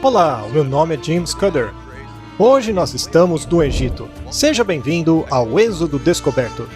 Olá, o meu nome é Jim Scudder. Hoje nós estamos no Egito. Seja bem-vindo ao Êxodo Descoberto.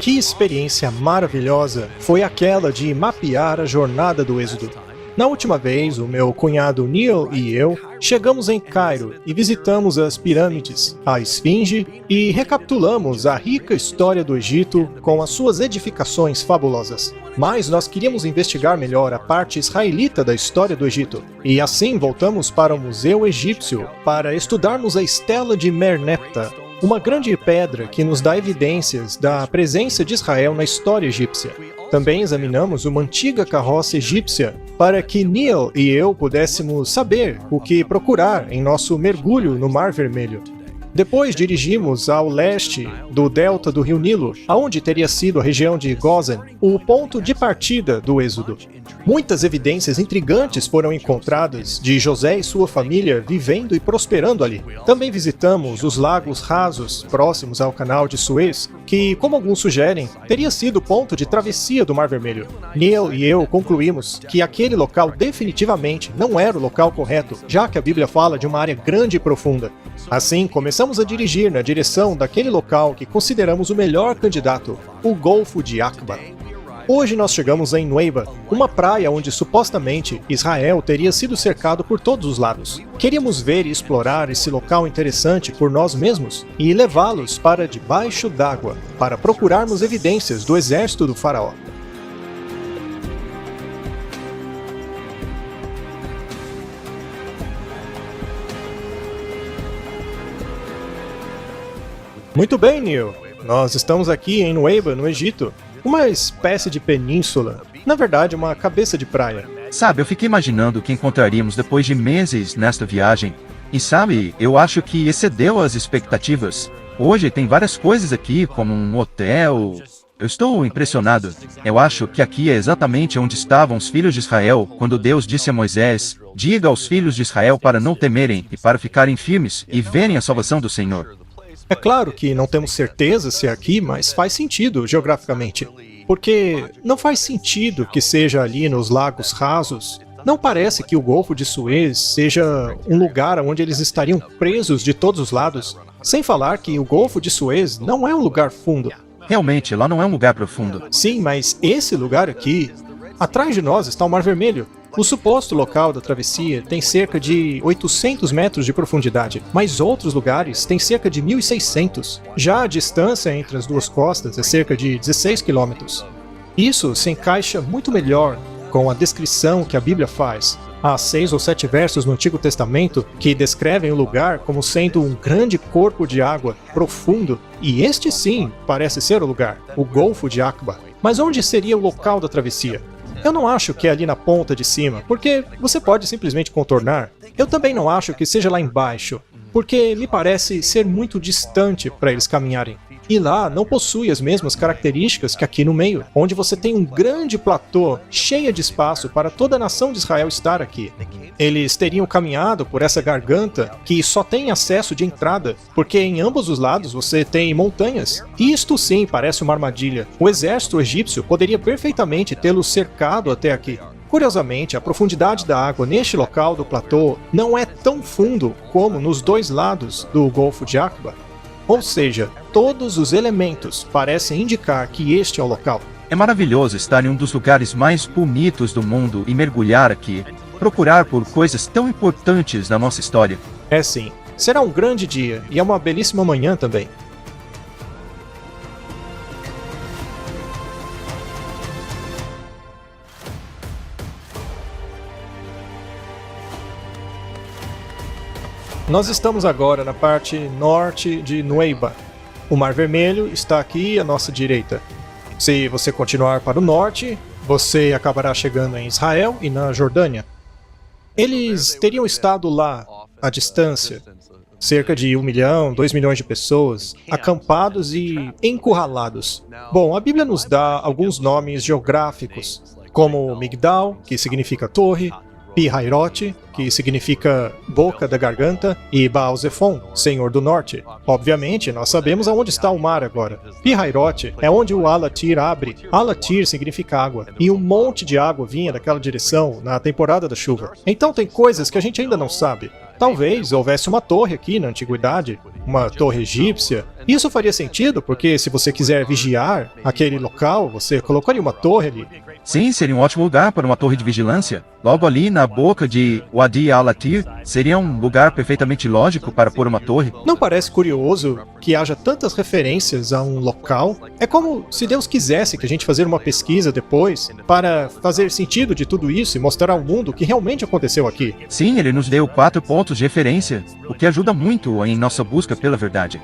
Que experiência maravilhosa foi aquela de mapear a jornada do Êxodo. Na última vez, o meu cunhado Neil e eu chegamos em Cairo e visitamos as pirâmides, a Esfinge e recapitulamos a rica história do Egito com as suas edificações fabulosas. Mas nós queríamos investigar melhor a parte israelita da história do Egito. E assim voltamos para o Museu Egípcio para estudarmos a Estela de Merneptah, uma grande pedra que nos dá evidências da presença de Israel na história egípcia. Também examinamos uma antiga carroça egípcia para que Neil e eu pudéssemos saber o que procurar em nosso mergulho no Mar Vermelho. Depois dirigimos ao leste do delta do Rio Nilo, aonde teria sido a região de Gozan, o ponto de partida do Êxodo. Muitas evidências intrigantes foram encontradas de José e sua família vivendo e prosperando ali. Também visitamos os lagos rasos próximos ao canal de Suez, que, como alguns sugerem, teria sido o ponto de travessia do Mar Vermelho. Neil e eu concluímos que aquele local definitivamente não era o local correto, já que a Bíblia fala de uma área grande e profunda. Assim, começamos a dirigir na direção daquele local que consideramos o melhor candidato, o Golfo de Aqaba. Hoje nós chegamos em Nuweiba, uma praia onde supostamente Israel teria sido cercado por todos os lados. Queríamos ver e explorar esse local interessante por nós mesmos e levá-los para debaixo d'água, para procurarmos evidências do exército do faraó. Muito bem, Neil. Nós estamos aqui em Nuweiba, no Egito. Uma espécie de península. Na verdade, uma cabeça de praia. Sabe, eu fiquei imaginando o que encontraríamos depois de meses nesta viagem. E sabe, eu acho que excedeu as expectativas. Hoje tem várias coisas aqui, como um hotel. Eu estou impressionado. Eu acho que aqui é exatamente onde estavam os filhos de Israel, quando Deus disse a Moisés: diga aos filhos de Israel para não temerem e para ficarem firmes e verem a salvação do Senhor. É claro que não temos certeza se é aqui, mas faz sentido geograficamente. Porque não faz sentido que seja ali nos lagos rasos. Não parece que o Golfo de Suez seja um lugar onde eles estariam presos de todos os lados. Sem falar que o Golfo de Suez não é um lugar fundo. Realmente, lá não é um lugar profundo. Sim, mas esse lugar aqui, atrás de nós está o Mar Vermelho. O suposto local da travessia tem cerca de 800 metros de profundidade, mas outros lugares têm cerca de 1.600. Já a distância entre as duas costas é cerca de 16 quilômetros. Isso se encaixa muito melhor com a descrição que a Bíblia faz. Há 6 ou 7 versos no Antigo Testamento que descrevem o lugar como sendo um grande corpo de água profundo, e este sim parece ser o lugar, o Golfo de Aqaba. Mas onde seria o local da travessia? Eu não acho que é ali na ponta de cima, porque você pode simplesmente contornar. Eu também não acho que seja lá embaixo, porque me parece ser muito distante para eles caminharem. E lá não possui as mesmas características que aqui no meio, onde você tem um grande platô cheio de espaço para toda a nação de Israel estar aqui. Eles teriam caminhado por essa garganta que só tem acesso de entrada, porque em ambos os lados você tem montanhas. E isto sim parece uma armadilha. O exército egípcio poderia perfeitamente tê-los cercado até aqui. Curiosamente, a profundidade da água neste local do platô não é tão fundo como nos dois lados do Golfo de Aqaba. Ou seja, todos os elementos parecem indicar que este é o local. É maravilhoso estar em um dos lugares mais bonitos do mundo e mergulhar aqui, procurar por coisas tão importantes na nossa história. É sim, será um grande dia e é uma belíssima manhã também. Nós estamos agora na parte norte de Nuweiba. O Mar Vermelho está aqui à nossa direita. Se você continuar para o norte, você acabará chegando em Israel e na Jordânia. Eles teriam estado lá, à distância, Cerca de 1 milhão, 2 milhões de pessoas, acampados e encurralados. Bom, a Bíblia nos dá alguns nomes geográficos, como Migdal, que significa torre, Pi-Hairote, que significa boca da garganta, e Baal-Zephon, Senhor do Norte. Obviamente, nós sabemos aonde está o mar agora. Pi-Hairote é onde o Alatir abre. Alatir significa água, e um monte de água vinha daquela direção na temporada da chuva. Então tem coisas que a gente ainda não sabe. Talvez houvesse uma torre aqui na antiguidade, uma torre egípcia. Isso faria sentido, porque se você quiser vigiar aquele local, você colocaria uma torre ali. Sim, seria um ótimo lugar para uma torre de vigilância. Logo ali na boca de Wadi al-Atir, seria um lugar perfeitamente lógico para pôr uma torre. Não parece curioso que haja tantas referências a um local? É como se Deus quisesse que a gente fazer uma pesquisa depois para fazer sentido de tudo isso e mostrar ao mundo o que realmente aconteceu aqui. Sim, ele nos deu 4 pontos de referência, o que ajuda muito em nossa busca pela verdade.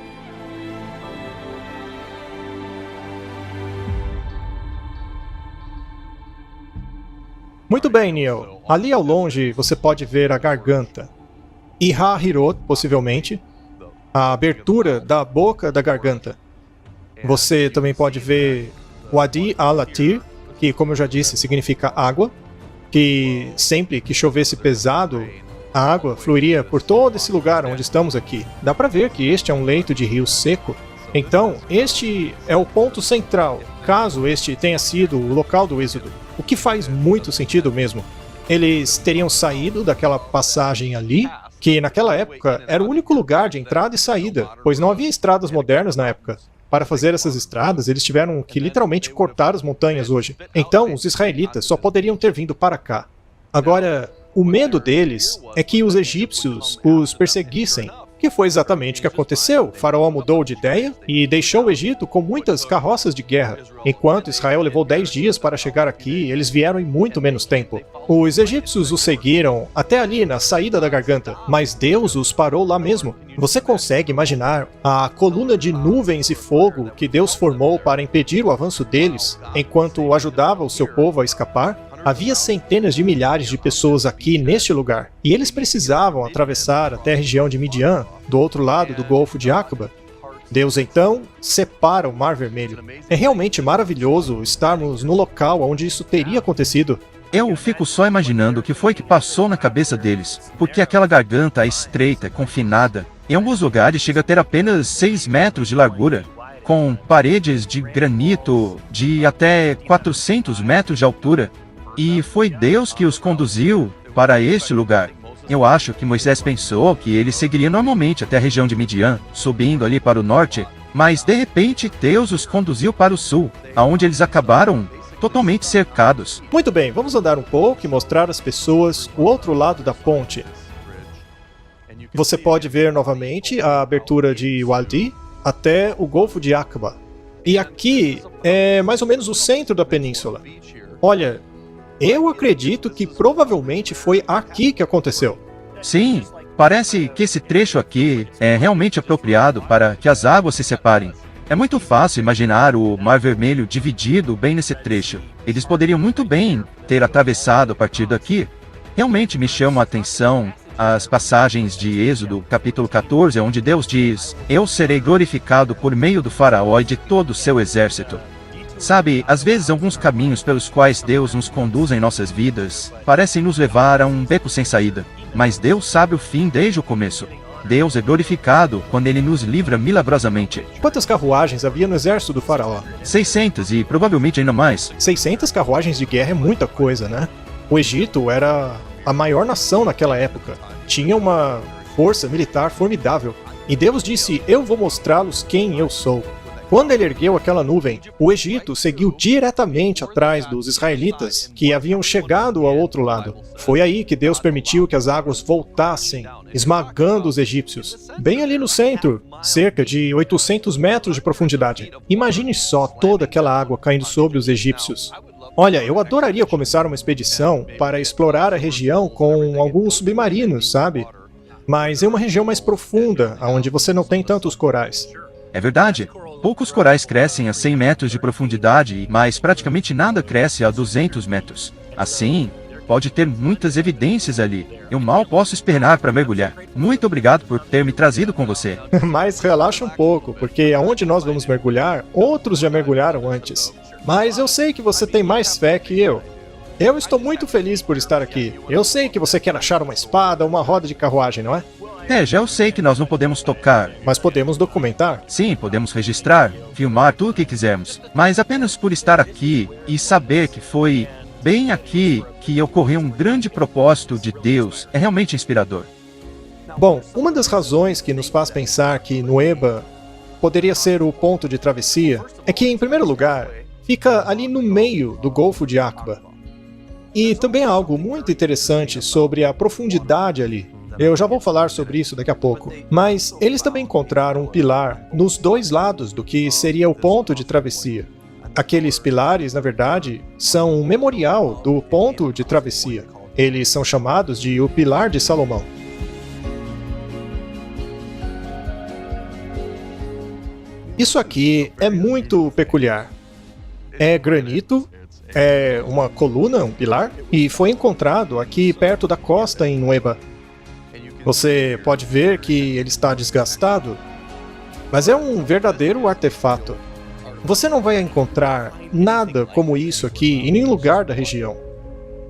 Muito bem, Neil. Ali ao longe você pode ver a garganta. E Ha-Hirot, possivelmente, a abertura da boca da garganta. Você também pode ver Wadi al-Atir, que, como eu já disse, significa água, que sempre que chovesse pesado, a água fluiria por todo esse lugar onde estamos aqui. Dá para ver que este é um leito de rio seco. Então, este é o ponto central, caso este tenha sido o local do êxodo. O que faz muito sentido mesmo. Eles teriam saído daquela passagem ali, que naquela época era o único lugar de entrada e saída, pois não havia estradas modernas na época. Para fazer essas estradas, eles tiveram que literalmente cortar as montanhas hoje. Então, os israelitas só poderiam ter vindo para cá. Agora, o medo deles é que os egípcios os perseguissem, que foi exatamente o que aconteceu. O faraó mudou de ideia e deixou o Egito com muitas carroças de guerra. Enquanto Israel levou 10 dias para chegar aqui, eles vieram em muito menos tempo. Os egípcios os seguiram até ali na saída da garganta, mas Deus os parou lá mesmo. Você consegue imaginar a coluna de nuvens e fogo que Deus formou para impedir o avanço deles, enquanto ajudava o seu povo a escapar? Havia centenas de milhares de pessoas aqui neste lugar, e eles precisavam atravessar até a região de Midian, do outro lado do Golfo de Aqaba. Deus então separa o Mar Vermelho. É realmente maravilhoso estarmos no local onde isso teria acontecido. Eu fico só imaginando o que foi que passou na cabeça deles, porque aquela garganta estreita, confinada, em alguns lugares chega a ter apenas 6 metros de largura, com paredes de granito de até 400 metros de altura. E foi Deus que os conduziu para este lugar. Eu acho que Moisés pensou que ele seguiria normalmente até a região de Midian, subindo ali para o norte, mas de repente Deus os conduziu para o sul, aonde eles acabaram totalmente cercados. Muito bem, vamos andar um pouco e mostrar às pessoas o outro lado da ponte. Você pode ver novamente a abertura de Wadi até o Golfo de Aqaba. E aqui é mais ou menos o centro da península. Olha, eu acredito que provavelmente foi aqui que aconteceu. Sim, parece que esse trecho aqui é realmente apropriado para que as águas se separem. É muito fácil imaginar o Mar Vermelho dividido bem nesse trecho. Eles poderiam muito bem ter atravessado a partir daqui. Realmente me chama a atenção as passagens de Êxodo, capítulo 14, onde Deus diz: "Eu serei glorificado por meio do faraó e de todo o seu exército." Sabe, às vezes alguns caminhos pelos quais Deus nos conduz em nossas vidas parecem nos levar a um beco sem saída. Mas Deus sabe o fim desde o começo. Deus é glorificado quando Ele nos livra milagrosamente. Quantas carruagens havia no exército do faraó? 600 e provavelmente ainda mais. 600 carruagens de guerra é muita coisa, né? O Egito era a maior nação naquela época. Tinha uma força militar formidável. E Deus disse: "Eu vou mostrá-los quem eu sou." Quando ele ergueu aquela nuvem, o Egito seguiu diretamente atrás dos israelitas que haviam chegado ao outro lado. Foi aí que Deus permitiu que as águas voltassem, esmagando os egípcios. Bem ali no centro, cerca de 800 metros de profundidade. Imagine só toda aquela água caindo sobre os egípcios. Olha, eu adoraria começar uma expedição para explorar a região com alguns submarinos, sabe? Mas é uma região mais profunda, onde você não tem tantos corais. É verdade. Poucos corais crescem a 100 metros de profundidade, mas praticamente nada cresce a 200 metros. Assim, Pode ter muitas evidências ali. Eu mal posso esperar para mergulhar. Muito obrigado por ter me trazido com você. Mas relaxa um pouco, porque aonde nós vamos mergulhar, outros já mergulharam antes. Mas eu sei que você tem mais fé que eu. Eu estou muito feliz por estar aqui. Eu sei que você quer achar uma espada ou uma roda de carruagem, não é? Já eu sei que nós não podemos tocar. Mas podemos documentar. Sim, podemos registrar, filmar tudo o que quisermos. Mas apenas por estar aqui e saber que foi bem aqui que ocorreu um grande propósito de Deus é realmente inspirador. Bom, uma das razões que nos faz pensar que Nueva poderia ser o ponto de travessia é que, em primeiro lugar, fica ali no meio do Golfo de Aqaba. E também há algo muito interessante sobre a profundidade ali. Eu já vou falar sobre isso daqui a pouco. Mas eles também encontraram um pilar nos dois lados do que seria o ponto de travessia. Aqueles pilares, na verdade, são um memorial do ponto de travessia. Eles são chamados de o Pilar de Salomão. Isso aqui é muito peculiar. É granito, é uma coluna, um pilar, e foi encontrado aqui perto da costa em Nueva. Você pode ver que ele está desgastado, mas é um verdadeiro artefato. Você não vai encontrar nada como isso aqui em nenhum lugar da região.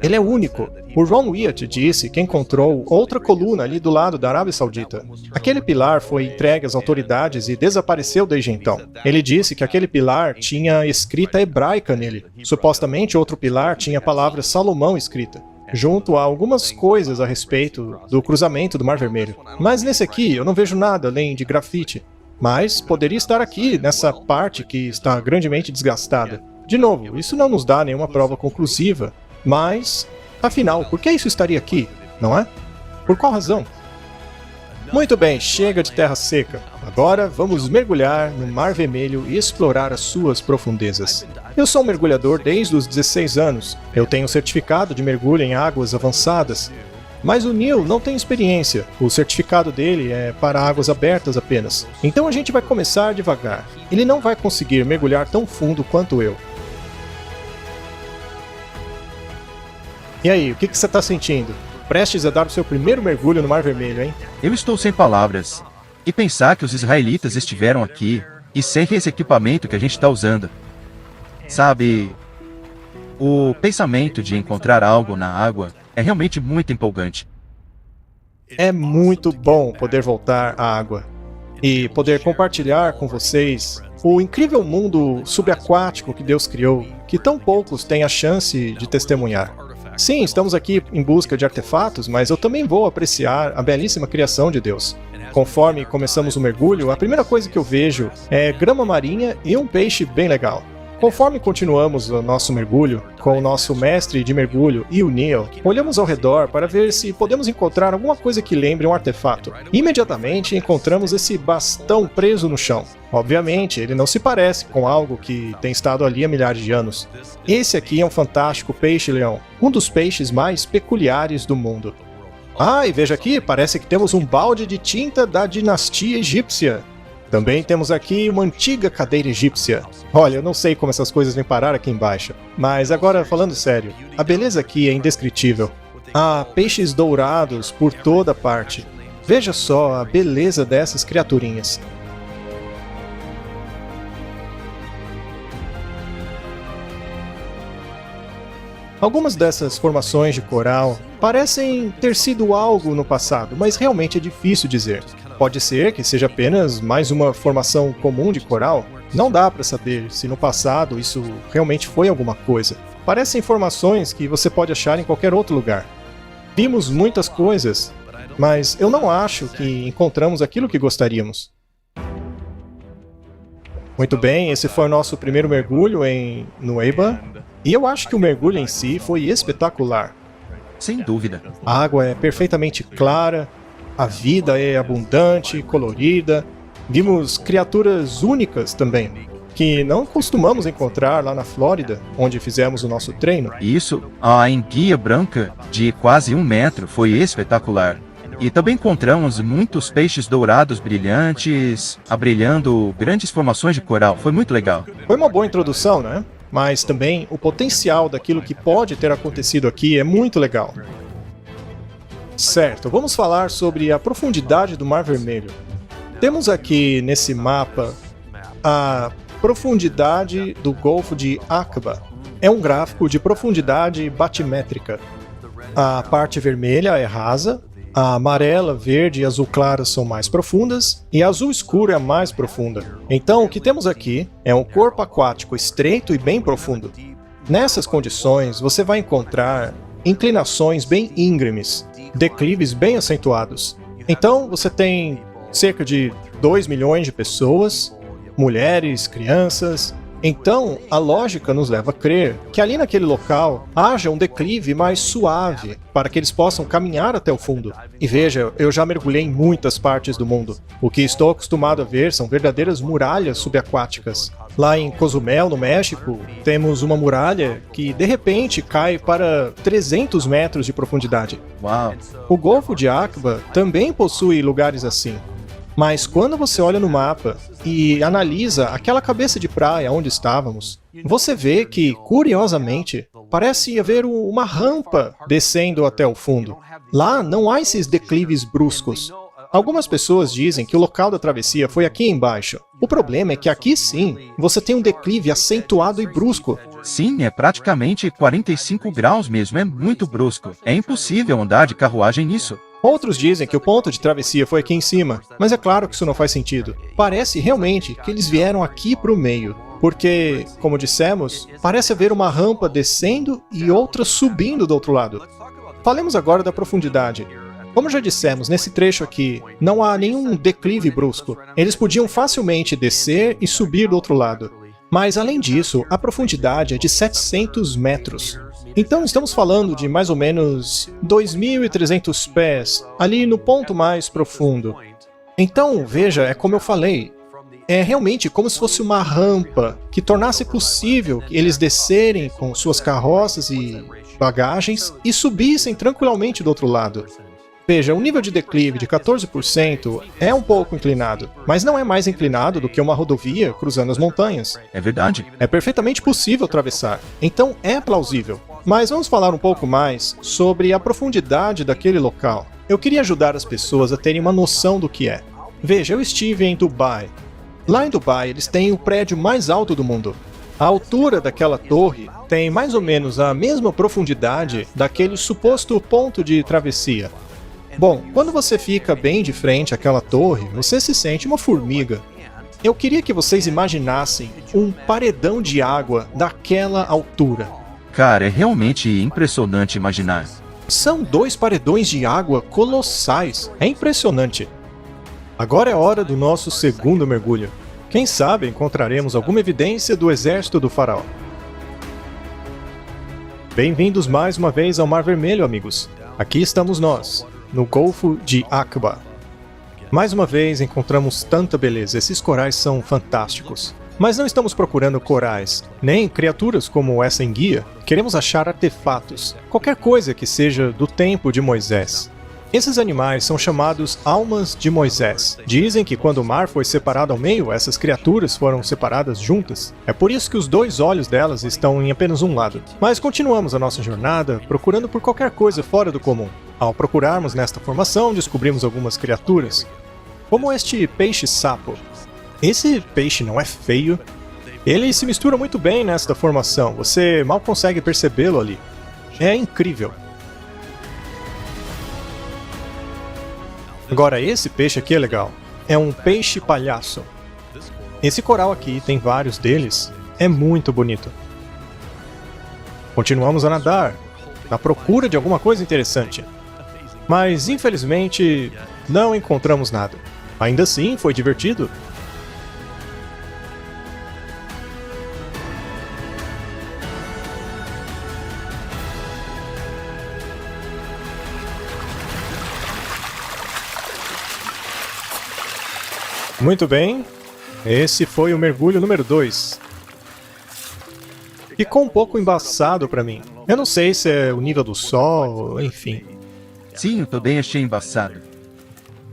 Ele é único. O Ron Wyatt disse que encontrou outra coluna ali do lado da Arábia Saudita. Aquele pilar foi entregue às autoridades e desapareceu desde então. Ele disse que aquele pilar tinha escrita hebraica nele. Supostamente outro pilar tinha a palavra Salomão escrita, junto a algumas coisas a respeito do cruzamento do Mar Vermelho. Mas nesse aqui eu não vejo nada além de grafite. Mas poderia estar aqui, nessa parte que está grandemente desgastada. De novo, isso não nos dá nenhuma prova conclusiva, mas, afinal, por que isso estaria aqui, não é? Por qual razão? Muito bem, chega de terra seca. Agora vamos mergulhar no Mar Vermelho e explorar as suas profundezas. Eu sou um mergulhador desde os 16 anos. Eu tenho certificado de mergulho em águas avançadas. Mas o Neil não tem experiência. O certificado dele é para águas abertas apenas. Então a gente vai começar devagar. Ele não vai conseguir mergulhar tão fundo quanto eu. E aí, o que você está sentindo? Prestes a dar o seu primeiro mergulho no Mar Vermelho, hein? Eu estou sem palavras. E pensar que os israelitas estiveram aqui e sem esse equipamento que a gente está usando. Sabe, o pensamento de encontrar algo na água é realmente muito empolgante. É muito bom poder voltar à água e poder compartilhar com vocês o incrível mundo subaquático que Deus criou, que tão poucos têm a chance de testemunhar. Sim, estamos aqui em busca de artefatos, mas eu também vou apreciar a belíssima criação de Deus. Conforme começamos o mergulho, a primeira coisa que eu vejo é grama marinha e um peixe bem legal. Conforme continuamos o nosso mergulho, com o nosso mestre de mergulho e o Neil, olhamos ao redor para ver se podemos encontrar alguma coisa que lembre um artefato. Imediatamente encontramos esse bastão preso no chão. Obviamente, ele não se parece com algo que tem estado ali há milhares de anos. Esse aqui é um fantástico peixe-leão, um dos peixes mais peculiares do mundo. Ah, e veja aqui, parece que temos um balde de tinta da dinastia egípcia. Também temos aqui uma antiga cadeira egípcia. Olha, eu não sei como essas coisas vêm parar aqui embaixo. Mas agora, falando sério, a beleza aqui é indescritível. Há peixes dourados por toda parte. Veja só a beleza dessas criaturinhas. Algumas dessas formações de coral parecem ter sido algo no passado, mas realmente é difícil dizer. Pode ser que seja apenas mais uma formação comum de coral. Não dá para saber se no passado isso realmente foi alguma coisa. Parecem formações que você pode achar em qualquer outro lugar. Vimos muitas coisas, mas eu não acho que encontramos aquilo que gostaríamos. Muito bem, esse foi o nosso primeiro mergulho em Nueva. E eu acho que o mergulho em si foi espetacular. Sem dúvida. A água é perfeitamente clara, a vida é abundante, colorida. Vimos criaturas únicas também, que não costumamos encontrar lá na Flórida, onde fizemos o nosso treino. Isso, a enguia branca, de quase 1 metro, foi espetacular. E também encontramos muitos peixes dourados brilhantes, abrilhando grandes formações de coral. Foi muito legal. Foi uma boa introdução, né? mas também o potencial daquilo que pode ter acontecido aqui é muito legal. Certo, vamos falar sobre a profundidade do Mar Vermelho. Temos aqui nesse mapa a profundidade do Golfo de Aqaba. É um gráfico de profundidade batimétrica. A parte vermelha é rasa, a amarela, verde e azul clara são mais profundas, e a azul escuro é a mais profunda. Então, o que temos aqui é um corpo aquático estreito e bem profundo. Nessas condições, você vai encontrar inclinações bem íngremes, declives bem acentuados. Então, você tem cerca de 2 milhões de pessoas, mulheres, crianças. Então, a lógica nos leva a crer que ali naquele local haja um declive mais suave para que eles possam caminhar até o fundo. E veja, eu já mergulhei em muitas partes do mundo. O que estou acostumado a ver são verdadeiras muralhas subaquáticas. Lá em Cozumel, no México, temos uma muralha que de repente cai para 300 metros de profundidade. Uau! O Golfo de Aqaba também possui lugares assim. Mas quando você olha no mapa e analisa aquela cabeça de praia onde estávamos, você vê que, curiosamente, parece haver uma rampa descendo até o fundo. Lá não há esses declives bruscos. Algumas pessoas dizem que o local da travessia foi aqui embaixo. O problema é que aqui sim, você tem um declive acentuado e brusco. Sim, é praticamente 45 graus mesmo, é muito brusco. É impossível andar de carruagem nisso. Outros dizem que o ponto de travessia foi aqui em cima, mas é claro que isso não faz sentido. Parece realmente que eles vieram aqui para o meio, porque, como dissemos, parece haver uma rampa descendo e outra subindo do outro lado. Falemos agora da profundidade. Como já dissemos, nesse trecho aqui, não há nenhum declive brusco. Eles podiam facilmente descer e subir do outro lado. Mas, além disso, a profundidade é de 700 metros. Então, estamos falando de mais ou menos 2.300 pés, ali no ponto mais profundo. Então, veja, é como eu falei, é realmente como se fosse uma rampa que tornasse possível eles descerem com suas carroças e bagagens e subissem tranquilamente do outro lado. Veja, o nível de declive de 14% é um pouco inclinado, mas não é mais inclinado do que uma rodovia cruzando as montanhas. É verdade. É perfeitamente possível atravessar, então é plausível. Mas vamos falar um pouco mais sobre a profundidade daquele local. Eu queria ajudar as pessoas a terem uma noção do que é. Veja, eu estive em Dubai. Lá em Dubai, eles têm o prédio mais alto do mundo. A altura daquela torre tem mais ou menos a mesma profundidade daquele suposto ponto de travessia. Bom, quando você fica bem de frente àquela torre, você se sente uma formiga. Eu queria que vocês imaginassem um paredão de água daquela altura. Cara, é realmente impressionante imaginar. São 2 paredões de água colossais. É impressionante. Agora é hora do nosso segundo mergulho. Quem sabe encontraremos alguma evidência do exército do faraó. Bem-vindos mais uma vez ao Mar Vermelho, amigos. Aqui estamos nós, no Golfo de Aqaba. Mais uma vez encontramos tanta beleza, esses corais são fantásticos. Mas não estamos procurando corais, nem criaturas como essa enguia. Queremos achar artefatos, qualquer coisa que seja do tempo de Moisés. Esses animais são chamados almas de Moisés. Dizem que quando o mar foi separado ao meio, essas criaturas foram separadas juntas. É por isso que os 2 olhos delas estão em apenas um lado. Mas continuamos a nossa jornada procurando por qualquer coisa fora do comum. Ao procurarmos nesta formação, descobrimos algumas criaturas, como este peixe-sapo. Esse peixe não é feio. Ele se mistura muito bem nesta formação, você mal consegue percebê-lo ali. É incrível. Agora, esse peixe aqui é legal. É um peixe-palhaço. Esse coral aqui, tem vários deles, é muito bonito. Continuamos a nadar, na procura de alguma coisa interessante. Mas, infelizmente, não encontramos nada. Ainda assim, foi divertido. Muito bem, esse foi o mergulho número 2. Ficou um pouco embaçado para mim. Eu não sei se é o nível do sol, enfim. Sim, eu também achei embaçado.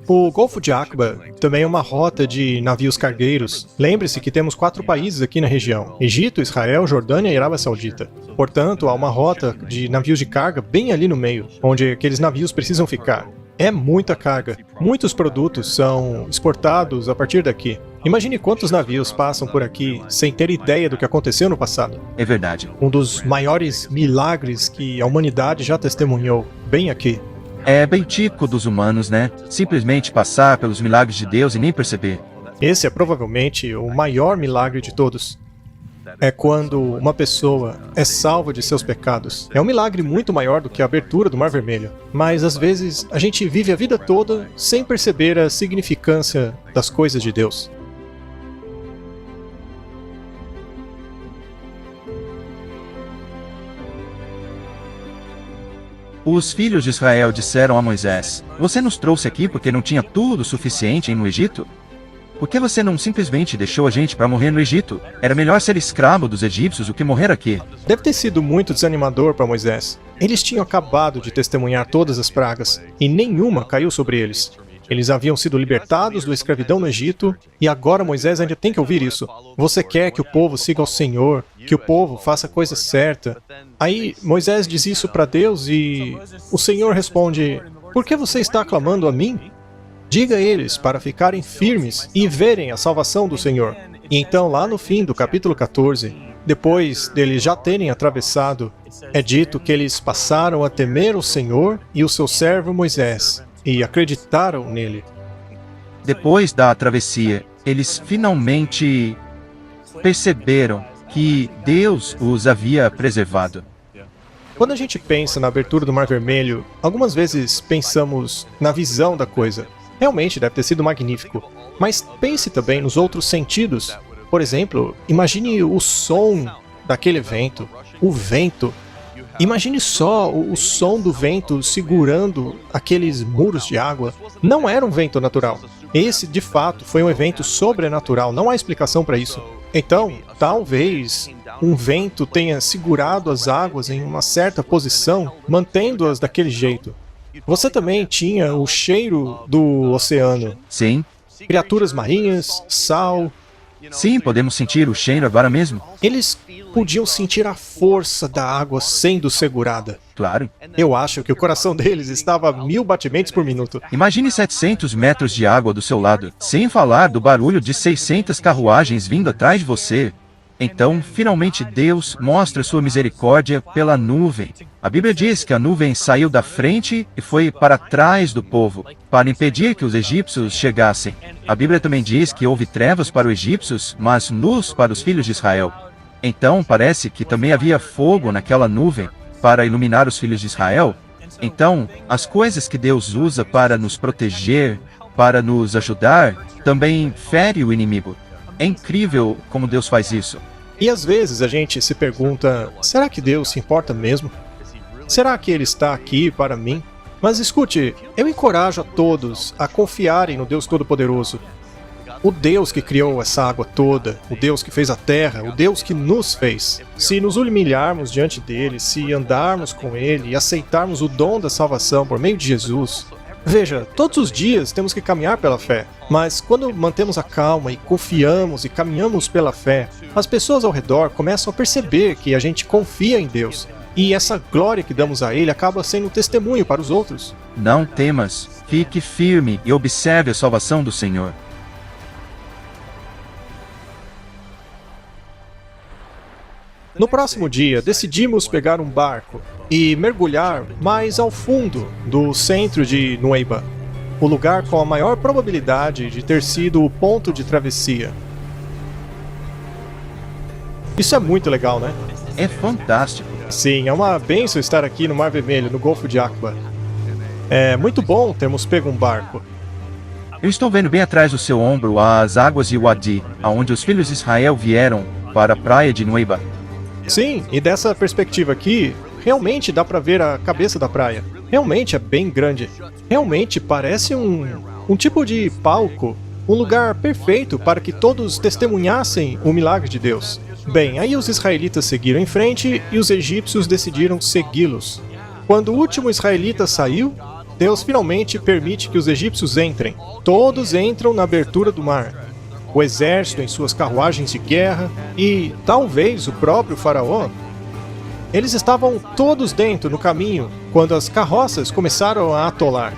O Golfo de Aqaba também é uma rota de navios cargueiros. Lembre-se que temos 4 países aqui na região: Egito, Israel, Jordânia e Arábia Saudita. Portanto, há uma rota de navios de carga bem ali no meio, onde aqueles navios precisam ficar. É muita carga. Muitos produtos são exportados a partir daqui. Imagine quantos navios passam por aqui sem ter ideia do que aconteceu no passado. É verdade. Um dos maiores milagres que a humanidade já testemunhou, bem aqui. É bem típico dos humanos, né? Simplesmente passar pelos milagres de Deus e nem perceber. Esse é provavelmente o maior milagre de todos. É quando uma pessoa é salva de seus pecados. É um milagre muito maior do que a abertura do Mar Vermelho. Mas às vezes a gente vive a vida toda sem perceber a significância das coisas de Deus. Os filhos de Israel disseram a Moisés: Você nos trouxe aqui porque não tinha tudo suficiente no Egito? Por que você não simplesmente deixou a gente para morrer no Egito? Era melhor ser escravo dos egípcios do que morrer aqui. Deve ter sido muito desanimador para Moisés. Eles tinham acabado de testemunhar todas as pragas, e nenhuma caiu sobre eles. Eles haviam sido libertados da escravidão no Egito, e agora Moisés ainda tem que ouvir isso. Você quer que o povo siga ao Senhor, que o povo faça a coisa certa. Aí Moisés diz isso para Deus e o Senhor responde: Por que você está clamando a mim? Diga a eles para ficarem firmes e verem a salvação do Senhor. E então, lá no fim do capítulo 14, depois deles já terem atravessado, é dito que eles passaram a temer o Senhor e o seu servo Moisés, e acreditaram nele. Depois da travessia, eles finalmente perceberam que Deus os havia preservado. Quando a gente pensa na abertura do Mar Vermelho, algumas vezes pensamos na visão da coisa. Realmente deve ter sido magnífico. Mas pense também nos outros sentidos. Por exemplo, imagine o som daquele vento. O vento. Imagine só o som do vento segurando aqueles muros de água. Não era um vento natural. Esse, de fato, foi um evento sobrenatural. Não há explicação para isso. Então, talvez um vento tenha segurado as águas em uma certa posição, mantendo-as daquele jeito. Você também tinha o cheiro do oceano. Sim. Criaturas marinhas, sal. Sim, podemos sentir o cheiro agora mesmo. Eles podiam sentir a força da água sendo segurada. Claro. Eu acho que o coração deles estava a 1000 batimentos por minuto. Imagine 700 metros de água do seu lado, sem falar do barulho de 600 carruagens vindo atrás de você. Então, finalmente Deus mostra sua misericórdia pela nuvem. A Bíblia diz que a nuvem saiu da frente e foi para trás do povo, para impedir que os egípcios chegassem. A Bíblia também diz que houve trevas para os egípcios, mas luz para os filhos de Israel. Então, parece que também havia fogo naquela nuvem para iluminar os filhos de Israel. Então, as coisas que Deus usa para nos proteger, para nos ajudar, também fere o inimigo. É incrível como Deus faz isso. E às vezes a gente se pergunta, será que Deus se importa mesmo? Será que Ele está aqui para mim? Mas escute, eu encorajo a todos a confiarem no Deus Todo-Poderoso. O Deus que criou essa água toda, o Deus que fez a terra, o Deus que nos fez. Se nos humilharmos diante dele, se andarmos com ele e aceitarmos o dom da salvação por meio de Jesus, veja, todos os dias temos que caminhar pela fé, mas quando mantemos a calma e confiamos e caminhamos pela fé, as pessoas ao redor começam a perceber que a gente confia em Deus, e essa glória que damos a Ele acaba sendo um testemunho para os outros. Não temas, fique firme e observe a salvação do Senhor. No próximo dia, decidimos pegar um barco e mergulhar mais ao fundo do centro de Nueiba, o lugar com a maior probabilidade de ter sido o ponto de travessia. Isso é muito legal, né? É fantástico. Sim, é uma bênção estar aqui no Mar Vermelho, no Golfo de Aqaba. É muito bom termos pego um barco. Eu estou vendo bem atrás do seu ombro as águas de Wadi, aonde os filhos de Israel vieram para a praia de Nueiba. Sim, e dessa perspectiva aqui, realmente dá pra ver a cabeça da praia. Realmente é bem grande. Realmente parece um tipo de palco, um lugar perfeito para que todos testemunhassem o milagre de Deus. Bem, aí os israelitas seguiram em frente e os egípcios decidiram segui-los. Quando o último israelita saiu, Deus finalmente permite que os egípcios entrem. Todos entram na abertura do mar. O exército em suas carruagens de guerra e, talvez, o próprio faraó. Eles estavam todos dentro no caminho quando as carroças começaram a atolar.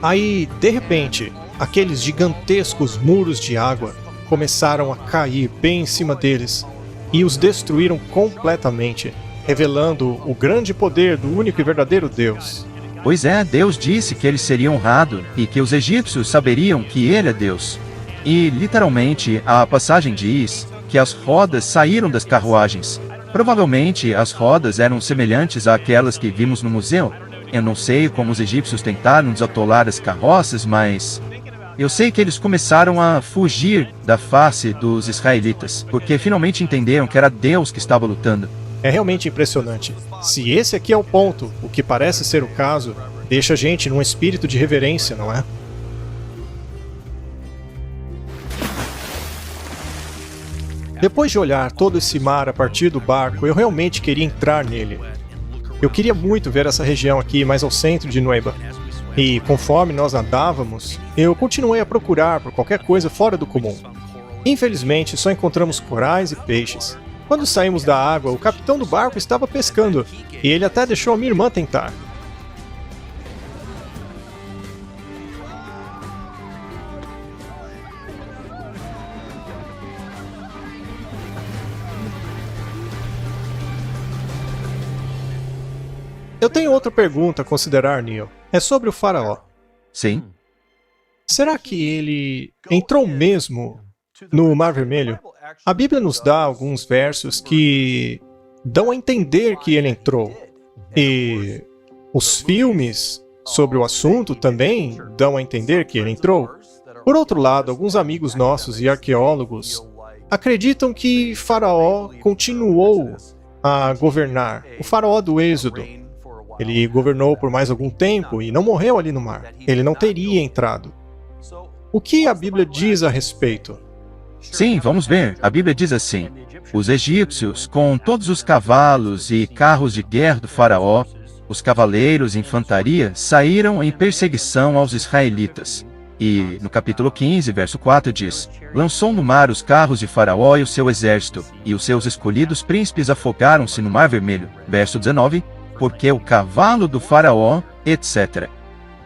Aí, de repente, aqueles gigantescos muros de água começaram a cair bem em cima deles e os destruíram completamente, revelando o grande poder do único e verdadeiro Deus. Pois é, Deus disse que ele seria honrado e que os egípcios saberiam que ele é Deus. E, literalmente, a passagem diz que as rodas saíram das carruagens. Provavelmente, as rodas eram semelhantes àquelas que vimos no museu. Eu não sei como os egípcios tentaram desatolar as carroças, mas eu sei que eles começaram a fugir da face dos israelitas, porque finalmente entenderam que era Deus que estava lutando. É realmente impressionante. Se esse aqui é o ponto, o que parece ser o caso, deixa a gente num espírito de reverência, não é? Depois de olhar todo esse mar a partir do barco, eu realmente queria entrar nele. Eu queria muito ver essa região aqui mais ao centro de Nueva. E conforme nós andávamos, eu continuei a procurar por qualquer coisa fora do comum. Infelizmente, só encontramos corais e peixes. Quando saímos da água, o capitão do barco estava pescando, e ele até deixou a minha irmã tentar. Eu tenho outra pergunta a considerar, Neil. É sobre o faraó. Sim. Será que ele entrou mesmo no Mar Vermelho? A Bíblia nos dá alguns versos que dão a entender que ele entrou. E os filmes sobre o assunto também dão a entender que ele entrou. Por outro lado, alguns amigos nossos e arqueólogos acreditam que Faraó continuou a governar. O Faraó do Êxodo. Ele governou por mais algum tempo e não morreu ali no mar. Ele não teria entrado. O que a Bíblia diz a respeito? Sim, vamos ver. A Bíblia diz assim: os egípcios, com todos os cavalos e carros de guerra do faraó, os cavaleiros e infantaria, saíram em perseguição aos israelitas. E, no capítulo 15, verso 4 diz: lançou no mar os carros de faraó e o seu exército, e os seus escolhidos príncipes afogaram-se no mar vermelho. Verso 19: porque o cavalo do faraó, etc.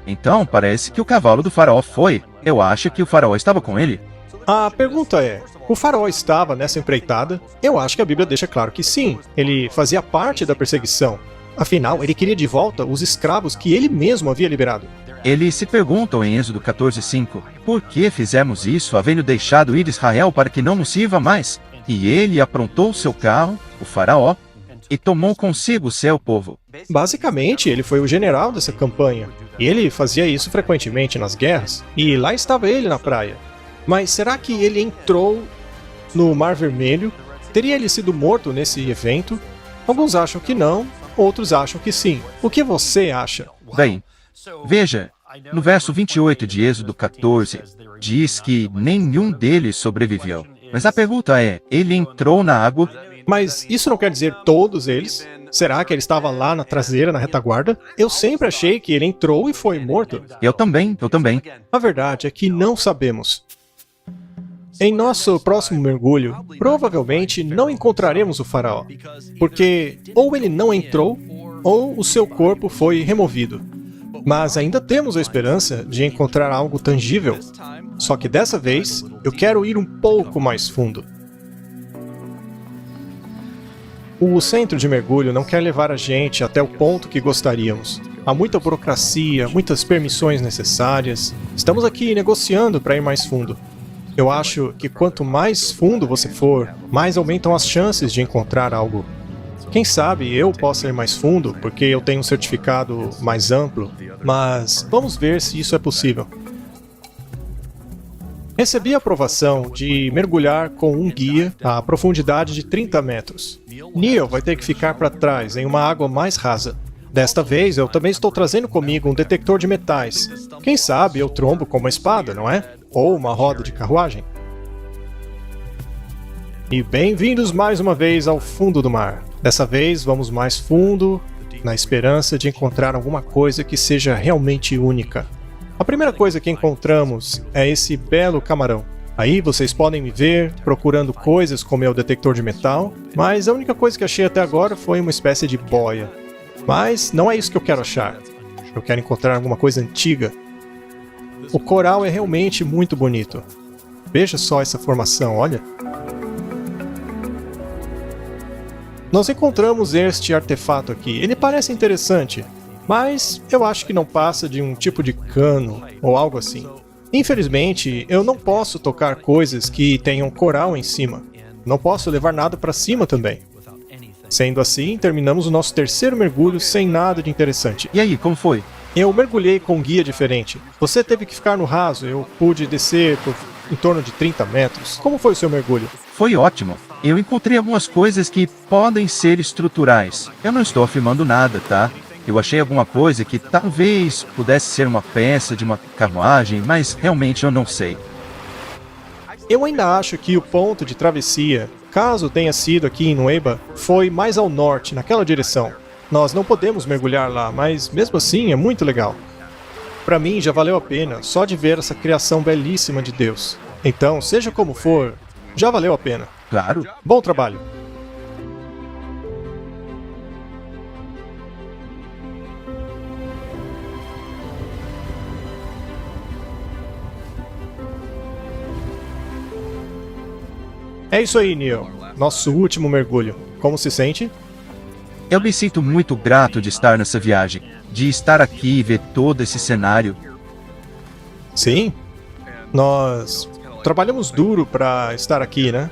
Então, parece que o cavalo do faraó foi. Eu acho que o faraó estava com ele. A pergunta é, o faraó estava nessa empreitada? Eu acho que a Bíblia deixa claro que sim. Ele fazia parte da perseguição. Afinal, ele queria de volta os escravos que ele mesmo havia liberado. Eles se perguntam em Êxodo 14:5, por que fizemos isso, havendo deixado ir Israel para que não nos sirva mais? E ele aprontou seu carro, o faraó, e tomou consigo o seu povo. Basicamente, ele foi o general dessa campanha. E ele fazia isso frequentemente nas guerras. E lá estava ele na praia. Mas será que ele entrou no Mar Vermelho? Teria ele sido morto nesse evento? Alguns acham que não, outros acham que sim. O que você acha? Bem, veja, no verso 28 de Êxodo 14, diz que nenhum deles sobreviveu. Mas a pergunta é, ele entrou na água? Mas isso não quer dizer todos eles? Será que ele estava lá na traseira, na retaguarda? Eu sempre achei que ele entrou e foi morto. Eu também. A verdade é que não sabemos. Em nosso próximo mergulho, provavelmente não encontraremos o faraó, porque ou ele não entrou, ou o seu corpo foi removido. Mas ainda temos a esperança de encontrar algo tangível. Só que dessa vez, eu quero ir um pouco mais fundo. O centro de mergulho não quer levar a gente até o ponto que gostaríamos. Há muita burocracia, muitas permissões necessárias. Estamos aqui negociando para ir mais fundo. Eu acho que quanto mais fundo você for, mais aumentam as chances de encontrar algo. Quem sabe eu possa ir mais fundo, porque eu tenho um certificado mais amplo, mas vamos ver se isso é possível. Recebi a aprovação de mergulhar com um guia a profundidade de 30 metros. Neil vai ter que ficar para trás em uma água mais rasa. Desta vez, eu também estou trazendo comigo um detector de metais. Quem sabe eu trombo com uma espada, não é? Ou uma roda de carruagem. E bem-vindos mais uma vez ao fundo do mar. Dessa vez, vamos mais fundo na esperança de encontrar alguma coisa que seja realmente única. A primeira coisa que encontramos é esse belo camarão. Aí vocês podem me ver procurando coisas com meu detector de metal, mas a única coisa que achei até agora foi uma espécie de boia. Mas não é isso que eu quero achar. Eu quero encontrar alguma coisa antiga. O coral é realmente muito bonito. Veja só essa formação, olha. Nós encontramos este artefato aqui. Ele parece interessante, mas eu acho que não passa de um tipo de cano ou algo assim. Infelizmente, eu não posso tocar coisas que tenham coral em cima. Não posso levar nada para cima também. Sendo assim, terminamos o nosso terceiro mergulho sem nada de interessante. E aí, como foi? Eu mergulhei com um guia diferente. Você teve que ficar no raso, eu pude descer por em torno de 30 metros. Como foi o seu mergulho? Foi ótimo. Eu encontrei algumas coisas que podem ser estruturais. Eu não estou afirmando nada, tá? Eu achei alguma coisa que talvez pudesse ser uma peça de uma carruagem, mas realmente eu não sei. Eu ainda acho que o ponto de travessia, caso tenha sido aqui em Nueva, foi mais ao norte, naquela direção. Nós não podemos mergulhar lá, mas mesmo assim é muito legal. Para mim já valeu a pena só de ver essa criação belíssima de Deus. Então, seja como for, já valeu a pena. Claro. Bom trabalho! É isso aí, Neil. Nosso último mergulho. Como se sente? Eu me sinto muito grato de estar nessa viagem, de estar aqui e ver todo esse cenário. Sim. Nós trabalhamos duro para estar aqui, né?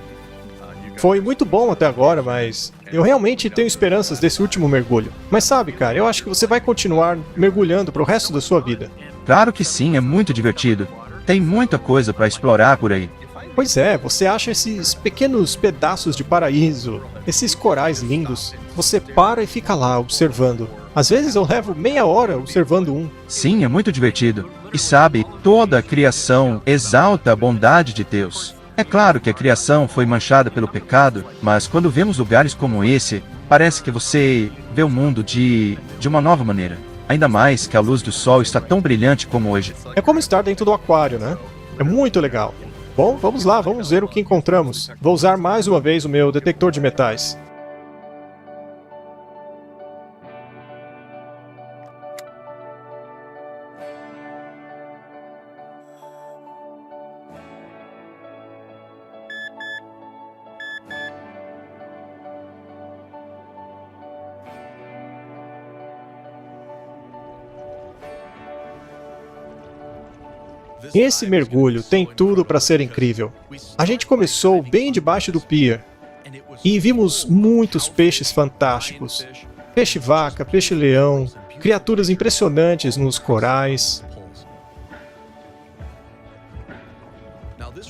Foi muito bom até agora, mas eu realmente tenho esperanças desse último mergulho. Mas sabe, cara, eu acho que você vai continuar mergulhando pro resto da sua vida. Claro que sim, é muito divertido. Tem muita coisa para explorar por aí. Pois é, você acha esses pequenos pedaços de paraíso, esses corais lindos. Você para e fica lá observando. Às vezes eu levo meia hora observando um. Sim, é muito divertido. E sabe, toda a criação exalta a bondade de Deus. É claro que a criação foi manchada pelo pecado, mas quando vemos lugares como esse, parece que você vê o mundo de uma nova maneira. Ainda mais que a luz do sol está tão brilhante como hoje. É como estar dentro do aquário, né? É muito legal. Bom, vamos lá, vamos ver o que encontramos. Vou usar mais uma vez o meu detector de metais. Esse mergulho tem tudo para ser incrível. A gente começou bem debaixo do pier e vimos muitos peixes fantásticos. Peixe-vaca, peixe-leão, criaturas impressionantes nos corais.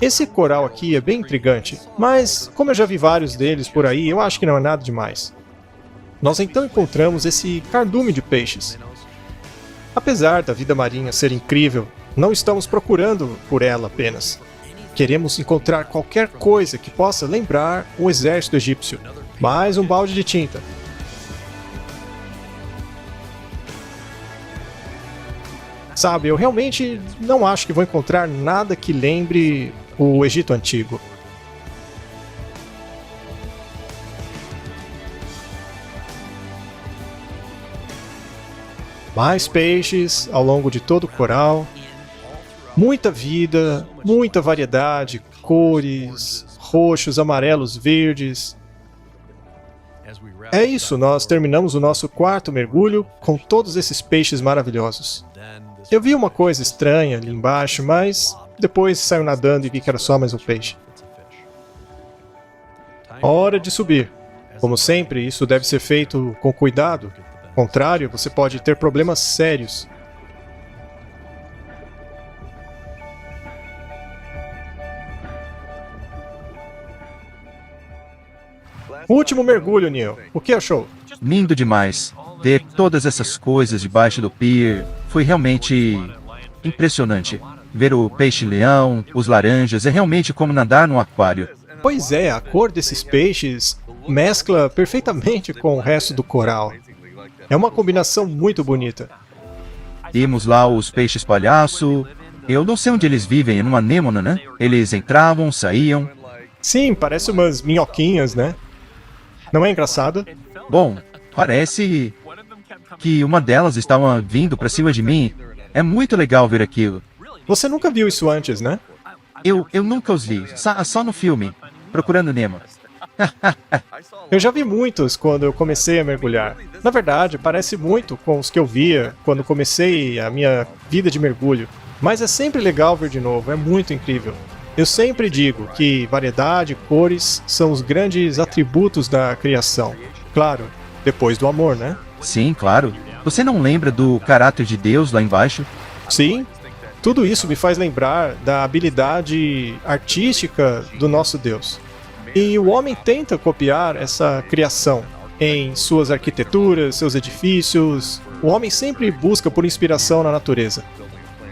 Esse coral aqui é bem intrigante, mas como eu já vi vários deles por aí, eu acho que não é nada demais. Nós então encontramos esse cardume de peixes. Apesar da vida marinha ser incrível, não estamos procurando por ela apenas. Queremos encontrar qualquer coisa que possa lembrar o exército egípcio. Mais um balde de tinta. Sabe, eu realmente não acho que vou encontrar nada que lembre o Egito Antigo. Mais peixes ao longo de todo o coral. Muita vida, muita variedade, cores, roxos, amarelos, verdes. É isso, nós terminamos o nosso quarto mergulho com todos esses peixes maravilhosos. Eu vi uma coisa estranha ali embaixo, mas depois saiu nadando e vi que era só mais um peixe. Hora de subir. Como sempre, isso deve ser feito com cuidado. Ao contrário, você pode ter problemas sérios. Último mergulho, Neil. O que achou? Lindo demais. Ver todas essas coisas debaixo do pier foi realmente impressionante. Ver o peixe-leão, os laranjas, é realmente como nadar num aquário. Pois é, a cor desses peixes mescla perfeitamente com o resto do coral. É uma combinação muito bonita. Temos lá os peixes palhaço. Eu não sei onde eles vivem, numa anêmona, né? Eles entravam, saíam. Sim, parece umas minhoquinhas, né? Não é engraçado? Bom, parece que uma delas estava vindo para cima de mim. É muito legal ver aquilo. Você nunca viu isso antes, né? Eu nunca os vi, só no filme, Procurando Nemo. Eu já vi muitos quando eu comecei a mergulhar. Na verdade, parece muito com os que eu via quando comecei a minha vida de mergulho. Mas é sempre legal ver de novo, é muito incrível. Eu sempre digo que variedade e cores são os grandes atributos da criação. Claro, depois do amor, né? Sim, claro. Você não lembra do caráter de Deus lá embaixo? Sim, tudo isso me faz lembrar da habilidade artística do nosso Deus. E o homem tenta copiar essa criação em suas arquiteturas, seus edifícios. O homem sempre busca por inspiração na natureza.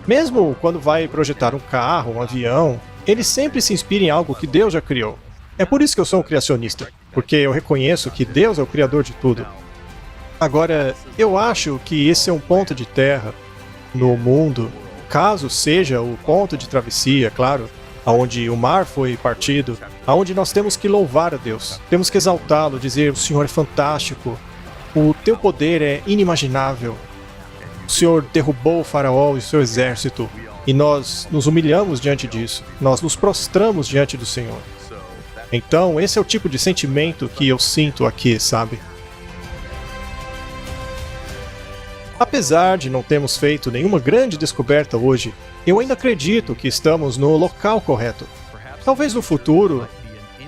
Mesmo quando vai projetar um carro, um avião, ele sempre se inspira em algo que Deus já criou. É por isso que eu sou um criacionista, porque eu reconheço que Deus é o criador de tudo. Agora, eu acho que esse é um ponto de terra no mundo, caso seja o ponto de travessia, claro, aonde o mar foi partido, aonde nós temos que louvar a Deus, temos que exaltá-lo, dizer: o Senhor é fantástico, o teu poder é inimaginável, o Senhor derrubou o faraó e o seu exército, e nós nos humilhamos diante disso, nós nos prostramos diante do Senhor. Então, esse é o tipo de sentimento que eu sinto aqui, sabe? Apesar de não termos feito nenhuma grande descoberta hoje, eu ainda acredito que estamos no local correto. Talvez no futuro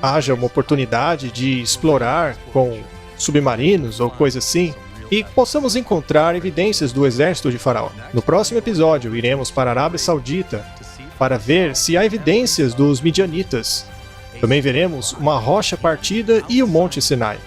haja uma oportunidade de explorar com submarinos ou coisa assim, e possamos encontrar evidências do exército de Faraó. No próximo episódio, iremos para a Arábia Saudita para ver se há evidências dos midianitas. Também veremos uma rocha partida e o Monte Sinai.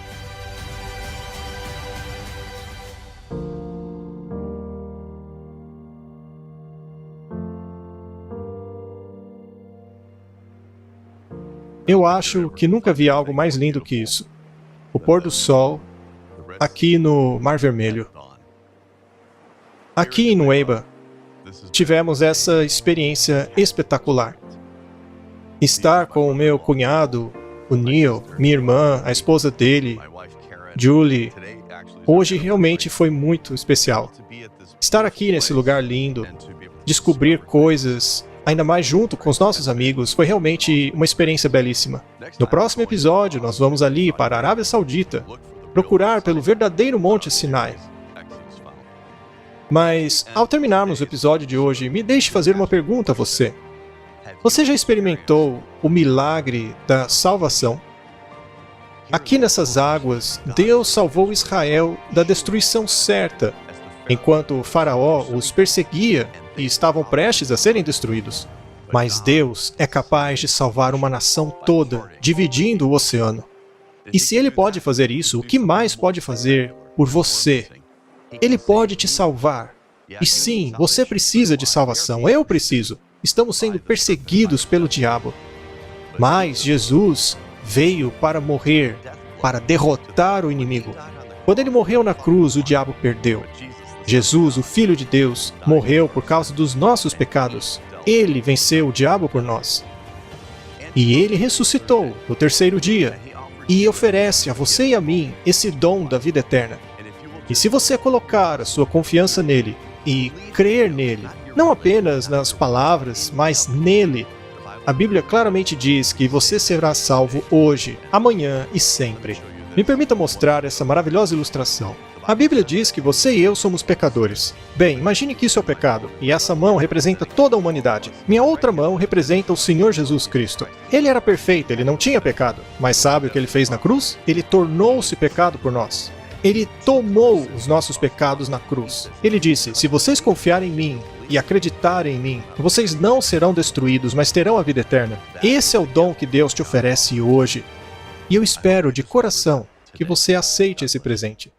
Eu acho que nunca vi algo mais lindo que isso. O pôr do sol aqui no Mar Vermelho. Aqui em Nuweiba, tivemos essa experiência espetacular. Estar com o meu cunhado, o Neil, minha irmã, a esposa dele, Julie, hoje realmente foi muito especial. Estar aqui nesse lugar lindo, descobrir coisas, ainda mais junto com os nossos amigos, foi realmente uma experiência belíssima. No próximo episódio, nós vamos ali para a Arábia Saudita, procurar pelo verdadeiro Monte Sinai. Mas, ao terminarmos o episódio de hoje, me deixe fazer uma pergunta a você. Você já experimentou o milagre da salvação? Aqui nessas águas, Deus salvou Israel da destruição certa, enquanto o Faraó os perseguia e estavam prestes a serem destruídos. Mas Deus é capaz de salvar uma nação toda, dividindo o oceano. E se Ele pode fazer isso, o que mais pode fazer por você? Ele pode te salvar. E sim, você precisa de salvação, eu preciso. Estamos sendo perseguidos pelo diabo. Mas Jesus veio para morrer, para derrotar o inimigo. Quando Ele morreu na cruz, o diabo perdeu. Jesus, o Filho de Deus, morreu por causa dos nossos pecados. Ele venceu o diabo por nós. E Ele ressuscitou no terceiro dia e oferece a você e a mim esse dom da vida eterna. E se você colocar a sua confiança nele e crer nele, não apenas nas palavras, mas nele, a Bíblia claramente diz que você será salvo hoje, amanhã e sempre. Me permita mostrar essa maravilhosa ilustração. A Bíblia diz que você e eu somos pecadores. Bem, imagine que isso é o pecado, e essa mão representa toda a humanidade. Minha outra mão representa o Senhor Jesus Cristo. Ele era perfeito, ele não tinha pecado. Mas sabe o que ele fez na cruz? Ele tornou-se pecado por nós. Ele tomou os nossos pecados na cruz. Ele disse: se vocês confiarem em mim e acreditarem em mim, vocês não serão destruídos, mas terão a vida eterna. Esse é o dom que Deus te oferece hoje. E eu espero de coração que você aceite esse presente.